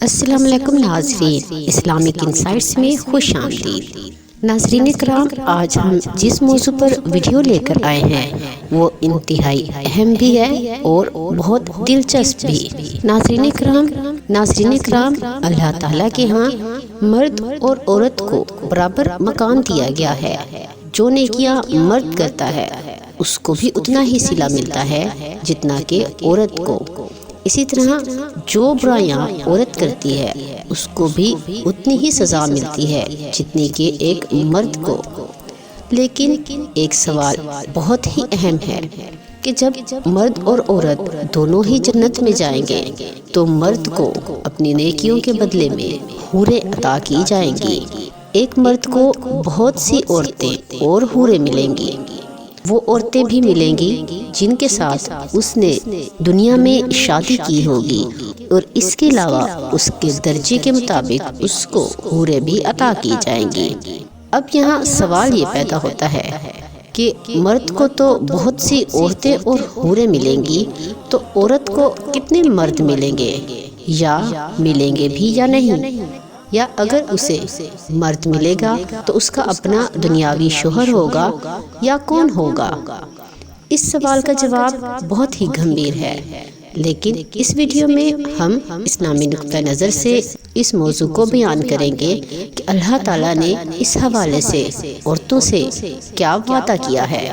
السلام علیکم ناظرین، اسلامک انسائٹس میں خوش آمدید۔ ناظرین کرام، آج ہم جس موضوع پر ویڈیو لے کر آئے ہیں وہ انتہائی اہم بھی ہے اور بہت دلچسپ بھی۔ ناظرین کرام، اللہ تعالیٰ کے ہاں مرد اور عورت کو برابر مقام دیا گیا ہے۔ جو نیکیاں مرد کرتا ہے اس کو بھی اتنا ہی صلہ ملتا ہے جتنا کہ عورت کو۔ اسی طرح جو برائیاں عورت کرتی ہے اس کو بھی اتنی ہی سزا ملتی ہے جتنی کہ ایک مرد کو۔ لیکن ایک سوال بہت ہی اہم ہے کہ جب مرد اور عورت دونوں ہی جنت میں جائیں گے تو مرد کو اپنی نیکیوں کے بدلے میں حوریں عطا کی جائیں گی۔ ایک مرد کو بہت سی عورتیں اور حوریں ملیں گی۔ وہ عورتیں بھی ملیں گی جن کے ساتھ اس نے دنیا میں شادی کی ہوگی، اور اس کے علاوہ اس کے درجے کے مطابق اس کو حوریں بھی عطا کی جائیں گی۔ اب یہاں سوال یہ پیدا ہوتا ہے کہ مرد کو تو بہت سی عورتیں اور حوریں ملیں گی، تو عورت کو کتنے مرد ملیں گے، یا ملیں گے بھی یا نہیں؟ یا اگر اسے مرد ملے گا تو اس کا اپنا دنیاوی شوہر ہوگا یا کون ہوگا؟ اس سوال کا جواب بہت ہی گمبھیر ہے، لیکن اس ویڈیو میں ہم اسلامی نقطہ نظر سے اس موضوع کو بیان کریں گے کہ اللہ تعالیٰ نے اس حوالے سے عورتوں سے کیا وعدہ کیا ہے۔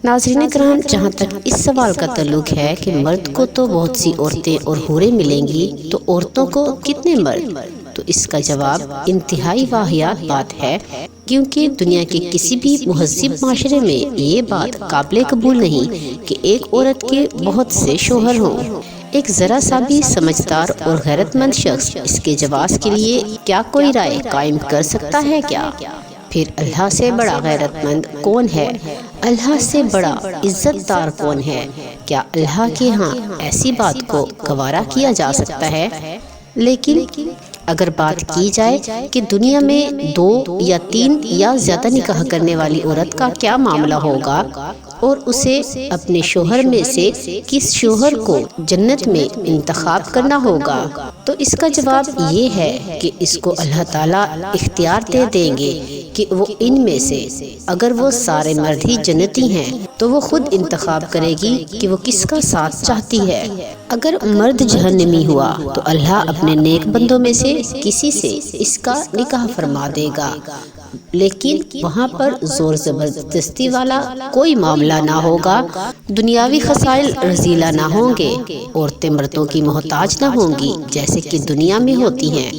ناظرین کرام، جہاں تک اس سوال کا تعلق ہے کہ مرد کو تو بہت سی عورتیں اور حوریں ملیں گی، تو عورتوں کو کتنے مرد؟ تو اس کا جواب انتہائی واہیات بات ہے، کیونکہ دنیا کے کسی بھی مہذب معاشرے میں یہ بات قابل قبول نہیں کہ ایک عورت کے بہت سے شوہر ہوں۔ ایک ذرا سا بھی سمجھدار اور غیرت مند شخص اس کے جواز کے لیے کیا کوئی رائے قائم کر سکتا ہے کیا؟ پھر اللہ سے بڑا غیرت مند کون ہے؟ اللہ سے بڑا عزت دار کون ہے؟ کیا اللہ کے ہاں ایسی بات کو گوارا کیا جا سکتا ہے؟ لیکن اگر بات کی جائے کہ دنیا میں 2 یا 3 یا زیادہ نکاح کرنے والی عورت کا کیا معاملہ ہوگا، اور اسے اپنے شوہر میں سے کس شوہر کو جنت میں انتخاب کرنا ہوگا، تو اس کا جواب یہ ہے کہ اس کو اللہ تعالیٰ اختیار دے دیں گے کہ وہ ان میں سے، اگر وہ سارے مرد ہی جنتی ہیں تو وہ خود انتخاب کرے گی کہ وہ کس کا ساتھ چاہتی ہے۔ اگر مرد جہنمی ہوا تو اللہ اپنے نیک بندوں میں سے کسی سے اس کا نکاح فرما دے گا، لیکن وہاں پر زور زبردستی والا کوئی معاملہ نہ ہوگا، دنیاوی خسائل رذیلہ نہ ہوں گے، عورتیں مردوں کی محتاج نہ ہوں گی جیسے کہ دنیا میں ہوتی ہیں۔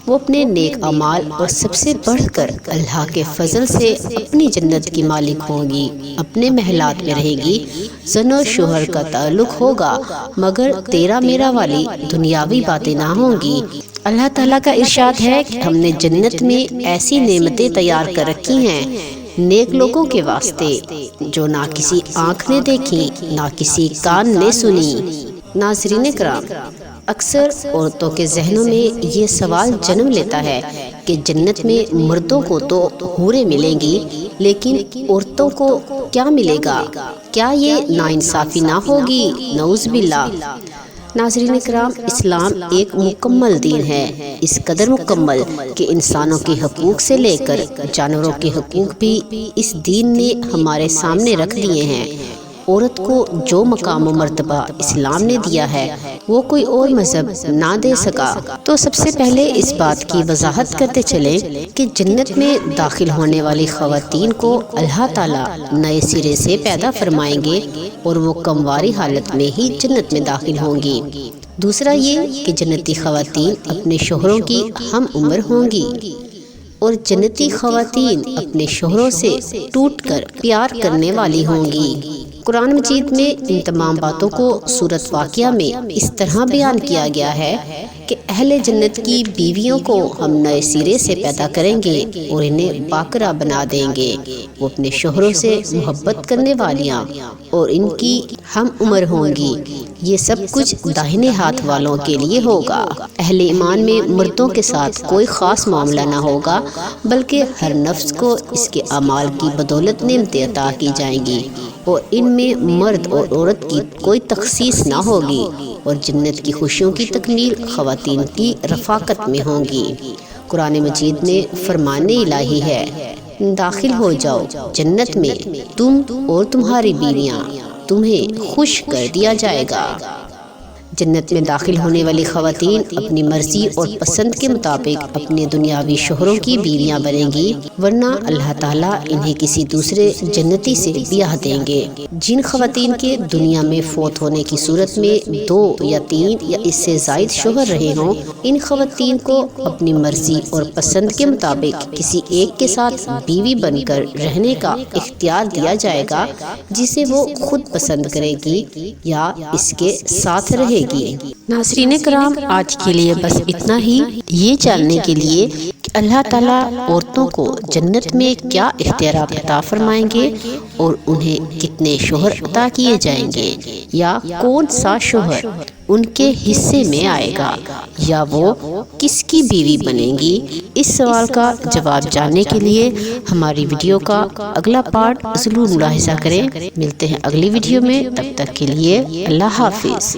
وہ اپنے نیک اعمال اور سب سے بڑھ کر اللہ کے فضل سے اپنی جنت کی مالک ہوں گی، اپنے محلات میں رہے گی۔ زن و شوہر کا تعلق ہوگا، مگر تیرا میرا والی دنیاوی باتیں نہ ہوں گی۔ اللہ تعالیٰ کا ارشاد ہے کہ ہم نے جنت میں ایسی نعمتیں تیار کر رکھی ہیں نیک لوگوں کے واسطے، جو نہ کسی آنکھ نے دیکھی نہ کسی کان نے سنی۔ ناظرین کرام، اکثر عورتوں کے ذہنوں میں یہ سوال جنم لیتا ہے کہ جنت میں مردوں کو تو حوریں ملیں گی، لیکن عورتوں کو کیا ملے گا؟ کیا یہ ناانصافی نہ ہوگی؟ نعوذ باللہ۔ ناظرین کرام، اسلام ایک مکمل دین ہے، اس قدر مکمل کہ انسانوں کے حقوق سے لے کر جانوروں کے حقوق بھی اس دین نے ہمارے سامنے رکھ دیے ہیں۔ عورت کو جو مقام و مرتبہ اسلام نے دیا ہے وہ کوئی اور مذہب نہ دے سکا۔ تو سب سے پہلے اس بات کی وضاحت کرتے چلیں کہ جنت میں داخل ہونے والی خواتین کو اللہ تعالیٰ نئے سرے سے پیدا فرمائیں گے، اور وہ کمواری حالت میں ہی جنت میں داخل ہوں گی۔ دوسرا یہ کہ جنتی خواتین اپنے شوہروں کی ہم عمر ہوں گی، اور جنتی خواتین اپنے شوہروں سے ٹوٹ کر پیار کرنے والی ہوں گی۔ قرآن مجید میں ان تمام باتوں کو سورۃ واقعہ میں اس طرح بیان کیا گیا ہے کہ اہل جنت کی بیویوں کو ہم نئے سرے سے پیدا کریں گے اور انہیں باقرہ بنا دیں گے۔ وہ اپنے شوہروں سے محبت کرنے والیاں اور ان کی ہم عمر ہوں گی۔ یہ سب کچھ داہنے ہاتھ والوں کے لیے ہوگا۔ اہل ایمان میں مردوں کے ساتھ کوئی خاص معاملہ نہ ہوگا، بلکہ ہر نفس کو اس کے اعمال کی بدولت نعمتیں عطا کی جائیں گی، اور ان میں مرد اور عورت کی کوئی تخصیص نہ ہوگی۔ اور جنت کی خوشیوں کی تکمیل خواتین کی رفاقت میں ہوں گی۔ قرآن مجید میں فرمان الہی ہے، داخل ہو جاؤ جنت میں، تم اور تمہاری بیویاں، تمہیں خوش کر دیا جائے گا۔ جنت میں داخل ہونے والی خواتین اپنی مرضی اور پسند کے مطابق اپنے دنیاوی شوہروں کی بیویاں بنیں گی، ورنہ اللہ تعالیٰ انہیں کسی دوسرے جنتی سے بیاہ دیں گے۔ جن خواتین کے دنیا میں فوت ہونے کی صورت میں 2 یا 3 یا اس سے زائد شوہر رہے ہوں، ان خواتین کو اپنی مرضی اور پسند کے مطابق کسی ایک کے ساتھ بیوی بن کر رہنے کا اختیار دیا جائے گا، جسے وہ خود پسند کرے گی یا اس کے ساتھ رہے گی۔ ناظرین کرام، آج کے لیے بس اتنا ہی۔ یہ جاننے کے لیے کہ اللہ تعالیٰ عورتوں کو جنت میں کیا اختیارات عطا فرمائیں گے اور انہیں کتنے شوہر عطا کیے جائیں گے، یا کون سا شوہر ان کے حصے میں آئے گا، یا وہ کس کی بیوی بنیں گی، اس سوال کا جواب جاننے کے لیے ہماری ویڈیو کا اگلا پارٹ ضرور ملاحظہ کریں۔ ملتے ہیں اگلی ویڈیو میں، تب تک کے لیے اللہ حافظ۔